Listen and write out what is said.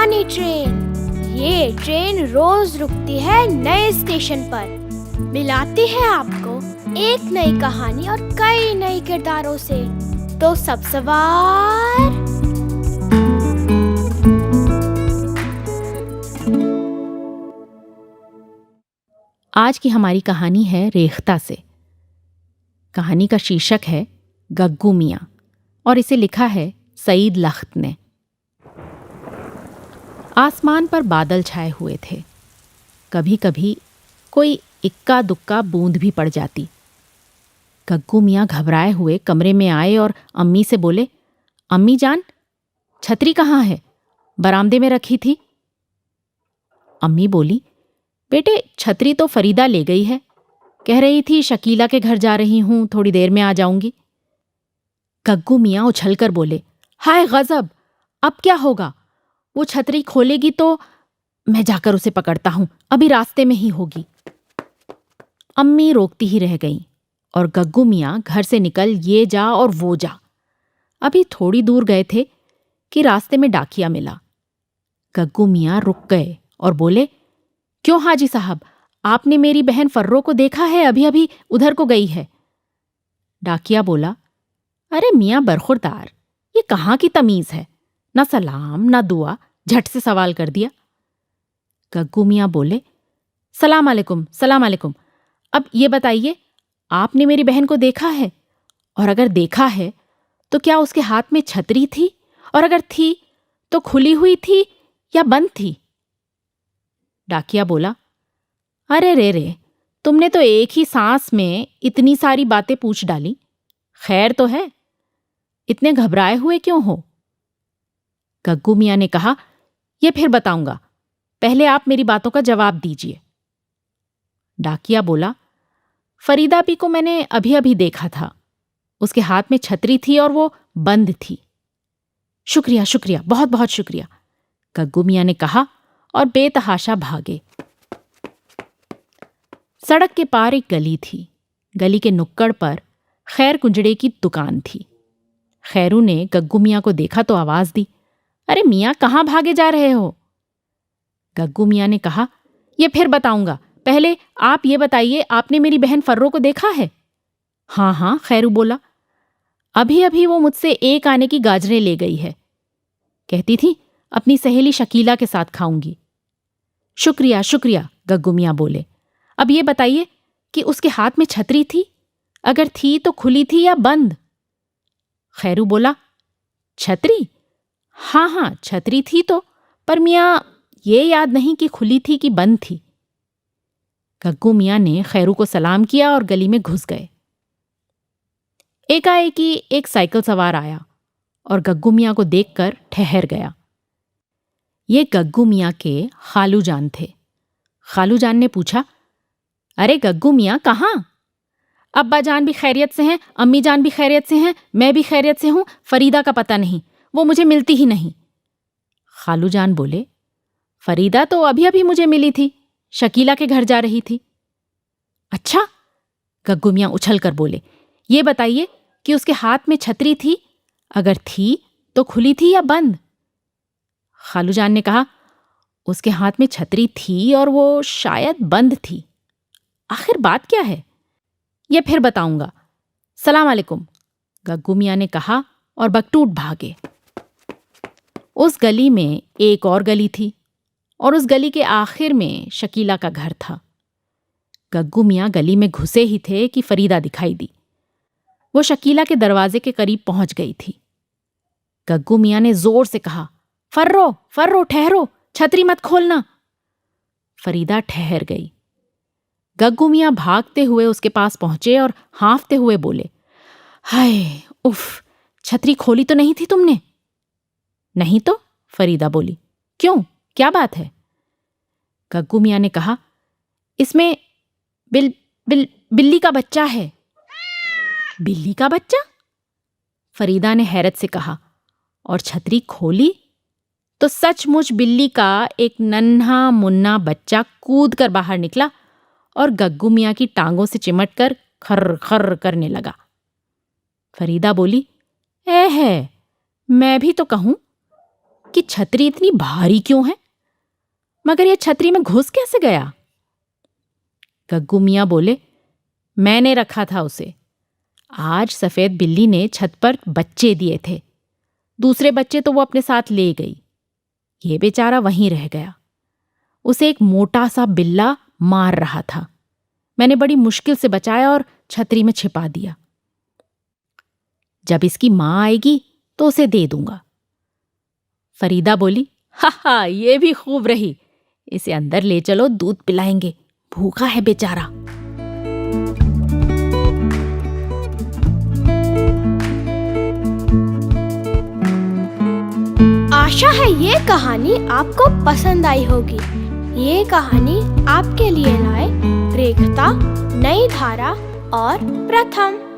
पुरानी ट्रेन। ये ट्रेन रोज रुकती है नए स्टेशन पर, मिलाती है आपको एक नई कहानी और कई नए किरदारों से। तो सब सवार। आज की हमारी कहानी है रेख्ता से। कहानी का शीर्षक है गग्गू मियाँ और इसे लिखा है सईद लख्त ने। आसमान पर बादल छाए हुए थे। कभी कभी कोई इक्का दुक्का बूंद भी पड़ जाती। गग्गू मियाँ घबराए हुए कमरे में आए और अम्मी से बोले, अम्मी जान, छतरी कहाँ है? बरामदे में रखी थी। अम्मी बोली, बेटे छतरी तो फरीदा ले गई है, कह रही थी शकीला के घर जा रही हूं, थोड़ी देर में आ जाऊंगी। गग्गू मियाँ उछलकर बोले, हाय गजब, अब क्या होगा? वो छतरी खोलेगी तो मैं जाकर उसे पकड़ता हूं, अभी रास्ते में ही होगी। अम्मी रोकती ही रह गईं और गग्गू मियाँ घर से निकल ये जा और वो जा। अभी थोड़ी दूर गए थे कि रास्ते में डाकिया मिला। गग्गू मियाँ रुक गए और बोले, क्यों हाजी साहब, आपने मेरी बहन फर्रो को देखा है? अभी अभी उधर को गई है। डाकिया बोला, अरे मियाँ बरखुरदार, ये कहाँ की तमीज है? न सलाम न दुआ, झट से सवाल कर दिया। गग्गू मियाँ बोले, सलाम अलैकुम सलाम अलैकुम। अब ये बताइए, आपने मेरी बहन को देखा है? और अगर देखा है तो क्या उसके हाथ में छतरी थी? और अगर थी तो खुली हुई थी या बंद थी? डाकिया बोला, अरे रे, तुमने तो एक ही सांस में इतनी सारी बातें पूछ डाली। खैर तो है, इतने घबराए हुए क्यों हो? गग्गू मियाँ ने कहा, ये फिर बताऊंगा, पहले आप मेरी बातों का जवाब दीजिए। डाकिया बोला, फरीदा भी को मैंने अभी अभी देखा था, उसके हाथ में छतरी थी और वो बंद थी। शुक्रिया शुक्रिया, बहुत बहुत शुक्रिया, गग्गू मियाँ ने कहा और बेतहाशा भागे। सड़क के पार एक गली थी। गली के नुक्कड़ पर खैर कुंजड़े की दुकान थी। खैरू ने गग्गू मियाँ को देखा तो आवाज दी, अरे मियाँ, कहाँ भागे जा रहे हो? गग्गू मियाँ ने कहा, ये फिर बताऊंगा, पहले आप ये बताइए, आपने मेरी बहन फर्रो को देखा है? हाँ हाँ, खैरू बोला, अभी अभी वो मुझसे एक आने की गाजरें ले गई है, कहती थी अपनी सहेली शकीला के साथ खाऊंगी। शुक्रिया शुक्रिया, गग्गू मियाँ बोले, अब ये बताइए कि उसके हाथ में छतरी थी? अगर थी तो खुली थी या बंद? खैरू बोला, छतरी? हाँ हाँ, छतरी थी तो, पर मियाँ ये याद नहीं कि खुली थी कि बंद थी। गग्गू मियाँ ने खैरू को सलाम किया और गली में घुस गए। एकाएकी एक साइकिल सवार आया और गग्गू मियाँ को देखकर ठहर गया। ये गग्गू मियाँ के खालू जान थे। खालू जान ने पूछा, अरे गग्गू मियाँ, कहाँ? अब्बा जान भी खैरियत से हैं, अम्मी जान भी खैरियत से हैं, मैं भी खैरियत से हूं, फरीदा का पता नहीं, वो मुझे मिलती ही नहीं। खालू जान बोले, फरीदा तो अभी अभी मुझे मिली थी, शकीला के घर जा रही थी। अच्छा? गग्गू मियाँ उछल कर बोले, ये बताइए कि उसके हाथ में छतरी थी? अगर थी तो खुली थी या बंद? खालू जान ने कहा, उसके हाथ में छतरी थी और वो शायद बंद थी। आखिर बात क्या है? ये फिर बताऊंगा, सलाम अलैकुम, गग्गू मियाँ ने कहा और बकटूट भागे। उस गली में एक और गली थी और उस गली के आखिर में शकीला का घर था। गग्गू मियाँ गली में घुसे ही थे कि फरीदा दिखाई दी। वो शकीला के दरवाजे के करीब पहुंच गई थी। गग्गू मियाँ ने जोर से कहा, फर्रो फर्रो, ठहरो, छतरी मत खोलना। फरीदा ठहर गई। गग्गू मियाँ भागते हुए उसके पास पहुंचे और हाँफते हुए बोले, हाय उफ, छतरी खोली तो नहीं थी तुमने? नहीं तो, फरीदा बोली, क्यों, क्या बात है? गग्गू मियाँ ने कहा, इसमें बिल्ली का बच्चा है। बिल्ली का बच्चा? फरीदा ने हैरत से कहा, और छतरी खोली तो सचमुच बिल्ली का एक नन्हा मुन्ना बच्चा कूद कर बाहर निकला और गग्गू मियाँ की टांगों से चिमट कर खर्र खर्र करने लगा। फरीदा बोली, है मैं भी तो कहूं। कि छतरी इतनी भारी क्यों है, मगर यह छतरी में घुस कैसे गया? गग्गू मियाँ बोले, मैंने रखा था उसे। आज सफेद बिल्ली ने छत पर बच्चे दिए थे, दूसरे बच्चे तो वो अपने साथ ले गई। ये बेचारा वहीं रह गया। उसे एक मोटा सा बिल्ला मार रहा था। मैंने बड़ी मुश्किल से बचाया और छतरी में छिपा दिया। जब इसकी माँ आएगी तो उसे दे दूंगा। फरीदा बोली, हा, ये भी खूब रही। इसे अंदर ले चलो, दूध पिलाएंगे, भूखा है बेचारा। आशा है ये कहानी आपको पसंद आई होगी। ये कहानी आपके लिए लाए रेखता, नई धारा और प्रथम।